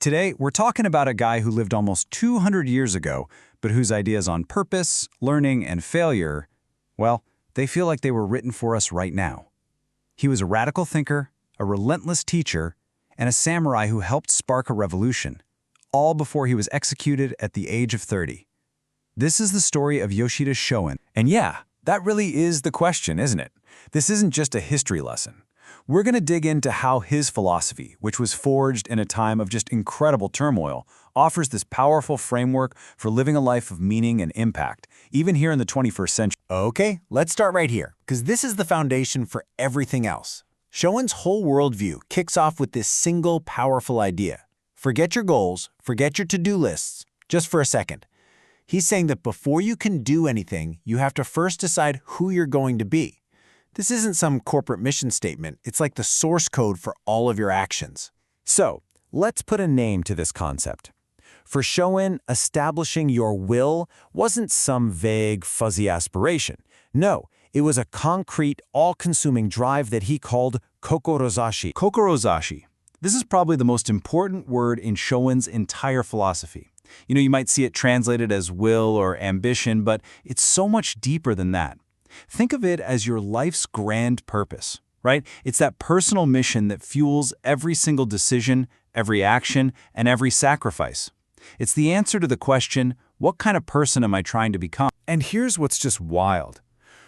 Today, we're talking about a guy who lived almost 200 years ago, but whose ideas on purpose, learning, and failure, well, they feel like they were written for us right now. He was a radical thinker, a relentless teacher, and a samurai who helped spark a revolution, all before he was executed at the age of 30. This is the story of Yoshida Shoin. And yeah, that really is the question, isn't it? This isn't just a history lesson. We're going to dig into how his philosophy, which was forged in a time of just incredible turmoil, offers this powerful framework for living a life of meaning and impact, even here in the 21st century. Okay, let's start right here, because this is the foundation for everything else. Shoin's whole worldview kicks off with this single powerful idea. Forget your goals, forget your to-do lists, just for a second. He's saying that before you can do anything, you have to first decide who you're going to be. This isn't some corporate mission statement. It's like the source code for all of your actions. So, let's put a name to this concept. For Shoin, establishing your will wasn't some vague, fuzzy aspiration. No, it was a concrete, all-consuming drive that he called kokorozashi. Kokorozashi. This is probably the most important word in Shoin's entire philosophy. You might see it translated as will or ambition, but it's so much deeper than that. Think of it as your life's grand purpose, right? It's that personal mission that fuels every single decision, every action, and every sacrifice. It's the answer to the question, what kind of person am I trying to become? And here's what's just wild.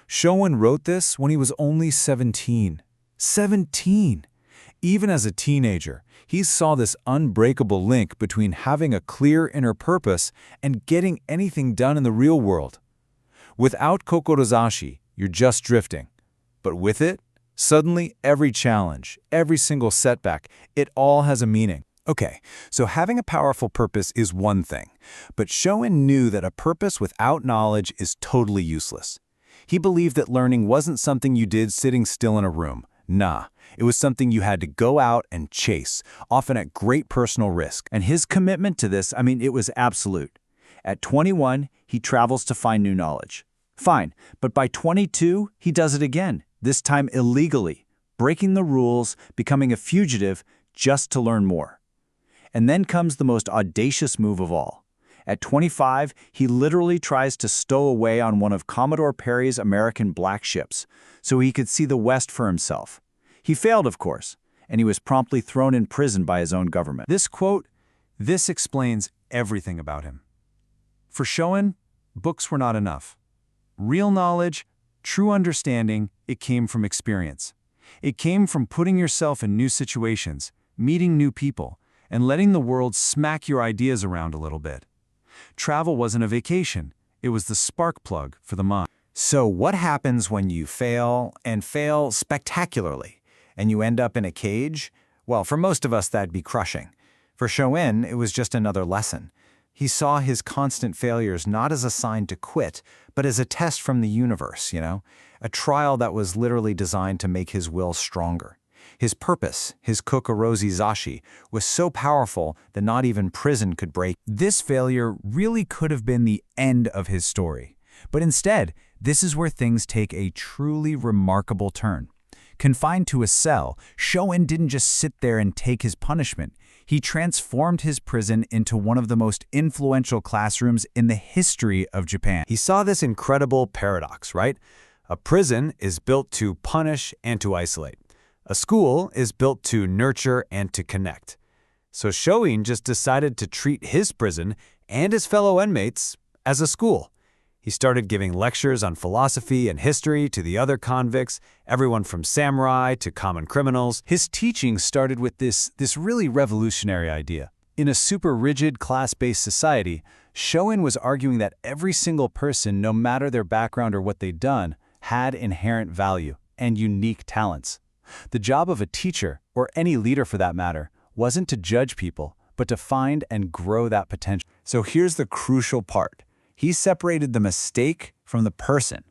Shoin wrote this when he was only 17. 17! Even as a teenager, he saw this unbreakable link between having a clear inner purpose and getting anything done in the real world. Without kokorozashi, you're just drifting. But with it, suddenly every challenge, every single setback, it all has a meaning. Okay, so having a powerful purpose is one thing, but Shoin knew that a purpose without knowledge is totally useless. He believed that learning wasn't something you did sitting still in a room. Nah, it was something you had to go out and chase, often at great personal risk. And his commitment to this, it was absolute. At 21, he travels to find new knowledge. Fine, but by 22, he does it again, this time illegally, breaking the rules, becoming a fugitive just to learn more. And then comes the most audacious move of all. At 25, he literally tries to stow away on one of Commodore Perry's American black ships, so he could see the West for himself. He failed, of course, and he was promptly thrown in prison by his own government. This quote, this explains everything about him. For Shoin, books were not enough. Real knowledge, true understanding, it came from experience. It came from putting yourself in new situations, meeting new people, and letting the world smack your ideas around a little bit. Travel wasn't a vacation. It was the spark plug for the mind. So what happens when you fail, and fail spectacularly, and you end up in a cage? Well, for most of us, that'd be crushing. For Shoin, it was just another lesson. He saw his constant failures not as a sign to quit, but as a test from the universe, a trial that was literally designed to make his will stronger. His purpose, his kokorozashi, was so powerful that not even prison could break. This failure really could have been the end of his story. But instead, this is where things take a truly remarkable turn. Confined to a cell, Shoin didn't just sit there and take his punishment. He transformed his prison into one of the most influential classrooms in the history of Japan. He saw this incredible paradox, right? A prison is built to punish and to isolate. A school is built to nurture and to connect. So Shoin just decided to treat his prison and his fellow inmates as a school. He started giving lectures on philosophy and history to the other convicts, everyone from samurai to common criminals. His teaching started with this really revolutionary idea. In a super rigid, class-based society, Shoin was arguing that every single person, no matter their background or what they'd done, had inherent value and unique talents. The job of a teacher, or any leader for that matter, wasn't to judge people, but to find and grow that potential. So here's the crucial part. He separated the mistake from the person.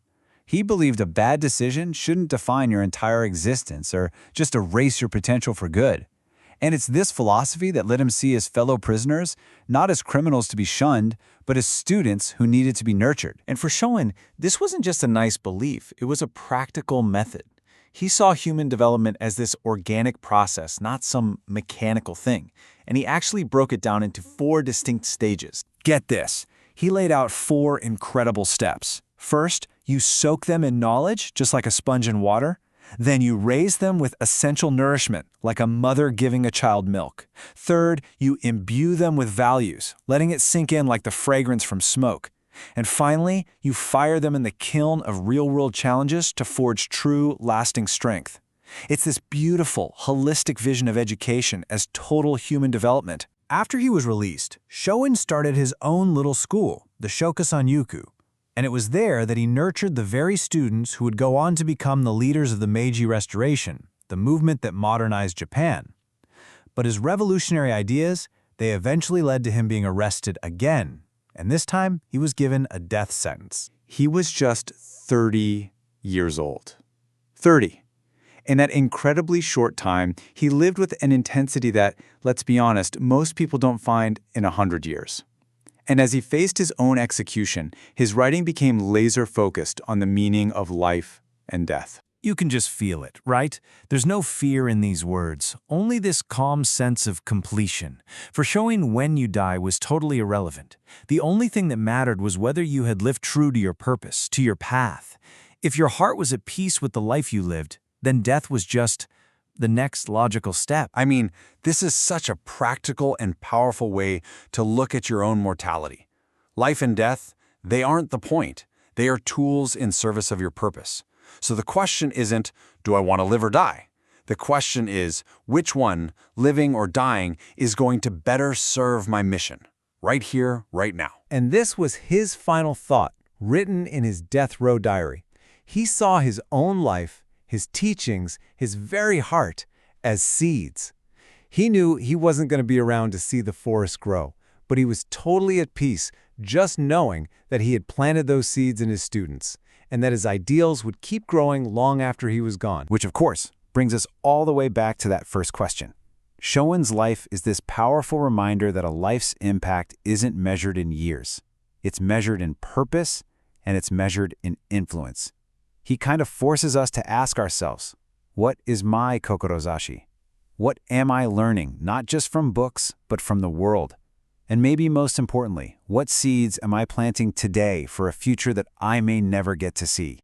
He believed a bad decision shouldn't define your entire existence or just erase your potential for good. And it's this philosophy that let him see his fellow prisoners not as criminals to be shunned, but as students who needed to be nurtured. And for Shoin, this wasn't just a nice belief, it was a practical method. He saw human development as this organic process, not some mechanical thing, and he actually broke it down into 4 distinct stages. Get this. He laid out 4 incredible steps. First, you soak them in knowledge, just like a sponge in water. Then you raise them with essential nourishment, like a mother giving a child milk. Third, you imbue them with values, letting it sink in like the fragrance from smoke. And finally, you fire them in the kiln of real-world challenges to forge true, lasting strength. It's this beautiful, holistic vision of education as total human development. After he was released, Shoin started his own little school, the Shokusan-yuku. And it was there that he nurtured the very students who would go on to become the leaders of the Meiji Restoration, the movement that modernized Japan. But his revolutionary ideas, they eventually led to him being arrested again, and this time he was given a death sentence. He was just 30 years old. 30. In that incredibly short time, he lived with an intensity that, let's be honest, most people don't find in 100 years. And as he faced his own execution, his writing became laser-focused on the meaning of life and death. You can just feel it, right? There's no fear in these words, only this calm sense of completion. For showing when you die was totally irrelevant. The only thing that mattered was whether you had lived true to your purpose, to your path. If your heart was at peace with the life you lived, then death was just the next logical step. I mean, this is such a practical and powerful way to look at your own mortality. Life and death, they aren't the point. They are tools in service of your purpose. So the question isn't, do I want to live or die? The question is, which one, living or dying, is going to better serve my mission? Right here, right now. And this was his final thought, written in his death row diary. He saw his own life, his teachings, his very heart, as seeds. He knew he wasn't going to be around to see the forest grow, but he was totally at peace just knowing that he had planted those seeds in his students, and that his ideals would keep growing long after he was gone. Which, of course, brings us all the way back to that first question. Shoin's life is this powerful reminder that a life's impact isn't measured in years. It's measured in purpose, and it's measured in influence. He kind of forces us to ask ourselves, what is my kokorozashi? What am I learning, not just from books, but from the world? And maybe most importantly, what seeds am I planting today for a future that I may never get to see?